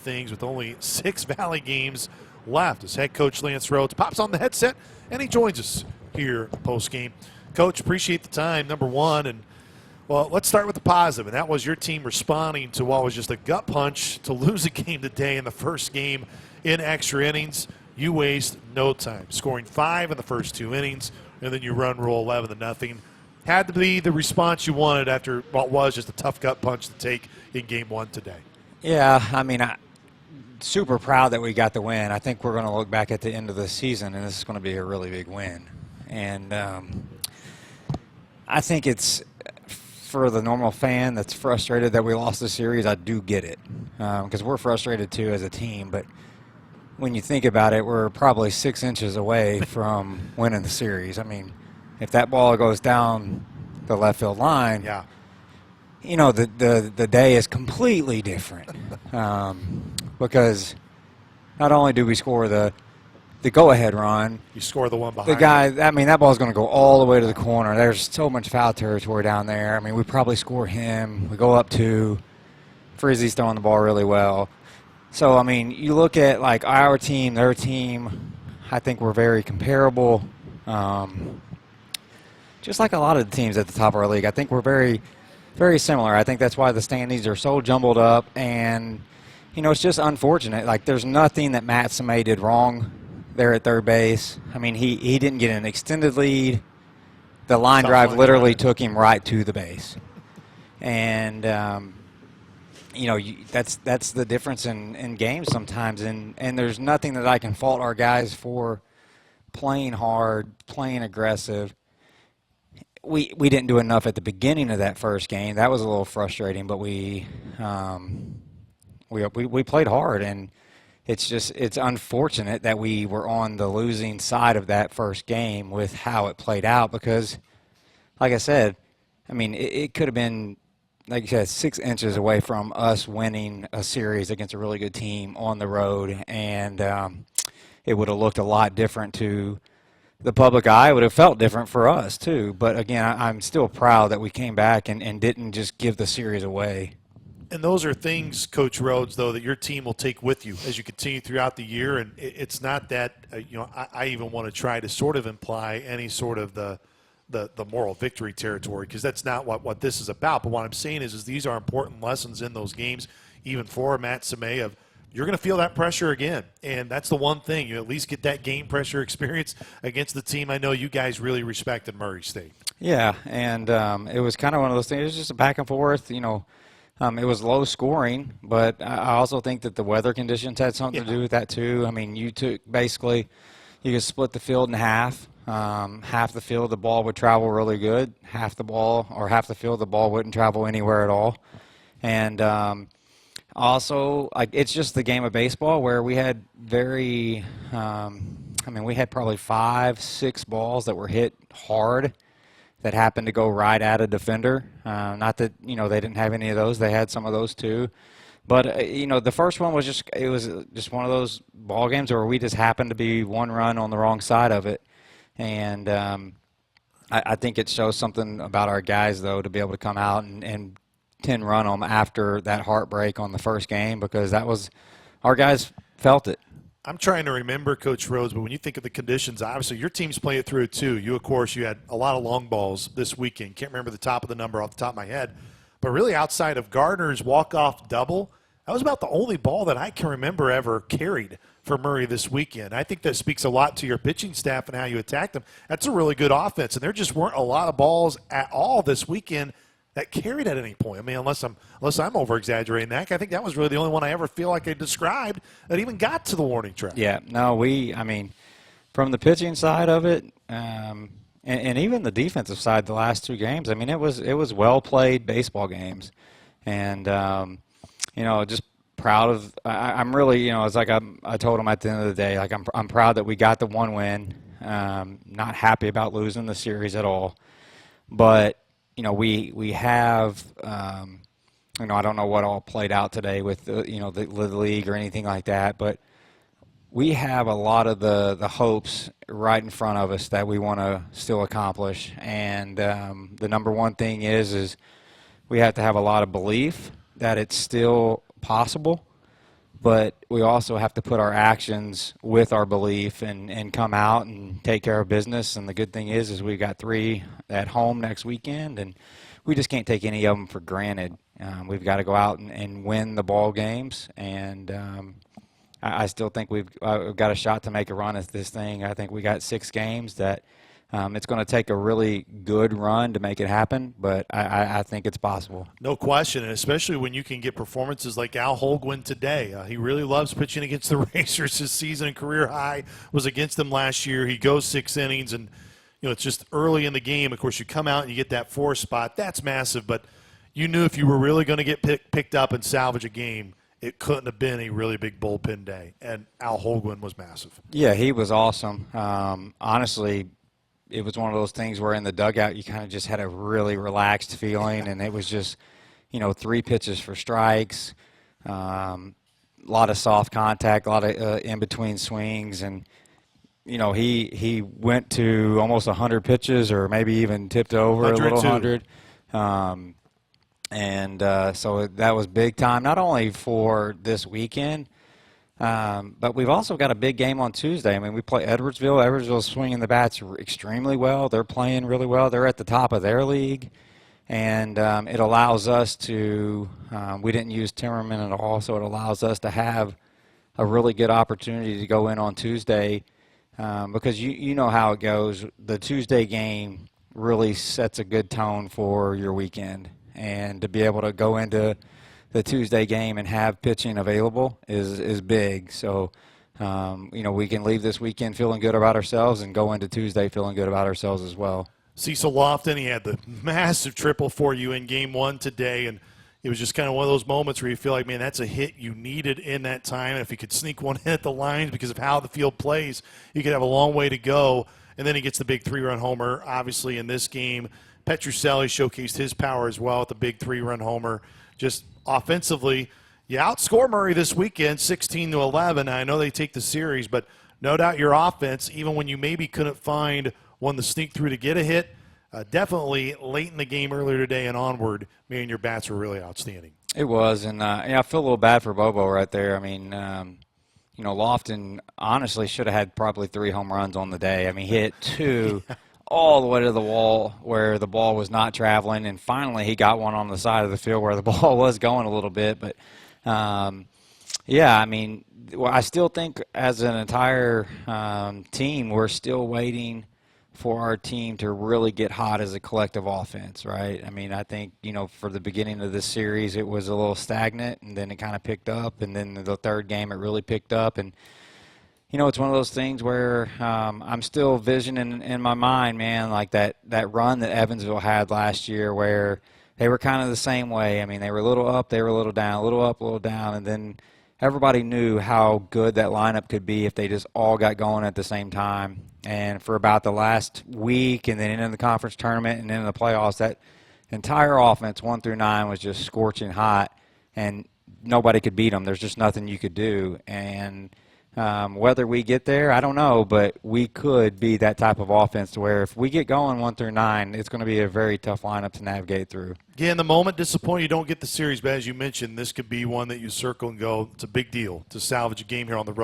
things with only 6 Valley games left as head coach Lance Rhodes pops on the headset and he joins us here post-game. Coach, appreciate the time, number one. And, well, let's start with the positive, and that was your team responding to what was just a gut punch to lose a game today in the first game in extra innings. You waste no time, scoring 5 in the first 2 innings, and then you run rule 11-0. Had to be the response you wanted after what was just a tough gut punch to take in game 1 today. Yeah, I mean, super proud that we got the win. I think we're going to look back at the end of the season, and this is going to be a really big win. And I think it's for the normal fan that's frustrated that we lost the series. I do get it because we're frustrated too as a team. But when you think about it, we're probably 6 inches away from winning the series. I mean, if that ball goes down the left field line, yeah, you know, the day is completely different because not only do we score the go-ahead run, you score the one behind the guy, I mean, that ball's going to go all the way to the corner. There's so much foul territory down there. I mean, we probably score him. We go up 2. Frizzy's throwing the ball really well. So, I mean, you look at, like, our team, their team, I think we're very comparable. Just like a lot of the teams at the top of our league, I think we're very, very similar. I think that's why the standings are so jumbled up. And, you know, it's just unfortunate. Like, there's nothing that Matt Samay did wrong there at third base. I mean, he didn't get an extended lead. The line drive literally took him right to the base. And, you know, that's the difference in games sometimes. And there's nothing that I can fault our guys for playing hard, playing aggressive. We didn't do enough at the beginning of that first game. That was a little frustrating, but we played hard, and it's unfortunate that we were on the losing side of that first game with how it played out because, like I said, I mean, it could have been, like you said, 6 inches away from us winning a series against a really good team on the road, and it would have looked a lot different to the public eye. It would have felt different for us, too. But, again, I'm still proud that we came back and didn't just give the series away. And those are things, Coach Rhodes, though, that your team will take with you as you continue throughout the year. And it's not that, you know, I even want to try to sort of imply any sort of the moral victory territory because that's not what this is about. But what I'm saying is these are important lessons in those games, even for Matt Samay, of you're going to feel that pressure again. And that's the one thing. You at least get that game pressure experience against the team I know you guys really respect in Murray State. Yeah, and it was kind of one of those things. It was just a back and forth, you know. It was low scoring, but I also think that the weather conditions had something to do with that too. I mean, you could split the field in half. Half the field, the ball would travel really good. Half the field, the ball wouldn't travel anywhere at all. And also, like, it's just the game of baseball where we had we had probably 5-6 balls that were hit hard that happened to go right at a defender. Not that, you know, they didn't have any of those. They had some of those too. But, you know, the first one was just one of those ball games where we just happened to be one run on the wrong side of it. And I think it shows something about our guys, though, to be able to come out and 10-run them after that heartbreak on the first game because our guys felt it. I'm trying to remember, Coach Rhodes, but when you think of the conditions, obviously your team's playing it through it too. You, of course, you had a lot of long balls this weekend. Can't remember the top of the number off the top of my head. But really outside of Gardner's walk-off double, that was about the only ball that I can remember ever carried for Murray this weekend. I think that speaks a lot to your pitching staff and how you attacked them. That's a really good offense, and there just weren't a lot of balls at all this weekend that carried at any point. I mean, unless I'm over-exaggerating that. I think that was really the only one I ever feel like I described that even got to the warning track. Yeah, no, I mean, from the pitching side of it, and even the defensive side the last 2 games, I mean, it was well-played baseball games. And, you know, just proud of I'm really, you know, it's like I told him at the end of the day, like I'm proud that we got the 1 win. Not happy about losing the series at all. But you know, we have, you know, I don't know what all played out today with, you know, the league or anything like that, but we have a lot of the hopes right in front of us that we want to still accomplish. And the number one thing is we have to have a lot of belief that it's still possible. but we also have to put our actions with our belief and come out and take care of business. And the good thing is we got 3 at home next weekend, and we just can't take any of them for granted. We've got to go out and win the ball games, and I still think we've got a shot to make a run at this thing. I think we got 6 games that it's going to take a really good run to make it happen, but I think it's possible. No question, and especially when you can get performances like Al Holguin today. He really loves pitching against the Racers. His season and career high was against them last year. He goes 6 innings, and it's just early in the game. Of course, you come out and you get that 4 spot. That's massive, but you knew if you were really going to get picked up and salvage a game, it couldn't have been a really big bullpen day, and Al Holguin was massive. Yeah, he was awesome. Honestly, it was one of those things where in the dugout you kind of just had a really relaxed feeling, and it was just, 3 pitches for strikes, a lot of soft contact, a lot of in-between swings, and, he went to almost 100 pitches or maybe even tipped over a little 100. So that was big time, not only for this weekend, but we've also got a big game on Tuesday. I mean, we play Edwardsville. Edwardsville's swinging the bats extremely well. They're playing really well. They're at the top of their league. And it allows us to we didn't use Timmerman at all, so it allows us to have a really good opportunity to go in on Tuesday because you know how it goes. The Tuesday game really sets a good tone for your weekend. And to be able to go into the Tuesday game and have pitching available is big. So, we can leave this weekend feeling good about ourselves and go into Tuesday feeling good about ourselves as well. Cecil Lofton, he had the massive triple for you in Game 1 today, and it was just kind of one of those moments where you feel like, man, that's a hit you needed in that time. And if he could sneak one in at the lines because of how the field plays, you could have a long way to go. And then he gets the big 3-run homer, obviously, in this game. Petrucelli showcased his power as well with the big 3-run homer. Just offensively, you outscore Murray this weekend 16-11. I know they take the series, but no doubt your offense, even when you maybe couldn't find one to sneak through to get a hit, definitely late in the game earlier today and onward, man, your bats were really outstanding. It was, and I feel a little bad for Bobo right there. I mean, Lofton honestly should have had probably 3 home runs on the day. I mean, he hit 2 all the way to the wall where the ball was not traveling, and finally he got one on the side of the field where the ball was going a little bit. But, I mean, I still think as an entire team we're still waiting for our team to really get hot as a collective offense, right? I mean, I think, for the beginning of this series it was a little stagnant, and then it kind of picked up, and then the third game it really picked up. And it's one of those things where I'm still visioning in my mind, man, like that run that Evansville had last year where they were kind of the same way. I mean, they were a little up, they were a little down, a little up, a little down, and then everybody knew how good that lineup could be if they just all got going at the same time. And for about the last week and then into the conference tournament and into the playoffs, that entire offense, 1 through 9, was just scorching hot, and nobody could beat them. There's just nothing you could do. And whether we get there, I don't know, but we could be that type of offense to where if we get going 1 through 9, it's going to be a very tough lineup to navigate through. Yeah, in the moment, disappointed you don't get the series, but as you mentioned, this could be one that you circle and go, it's a big deal to salvage a game here on the road.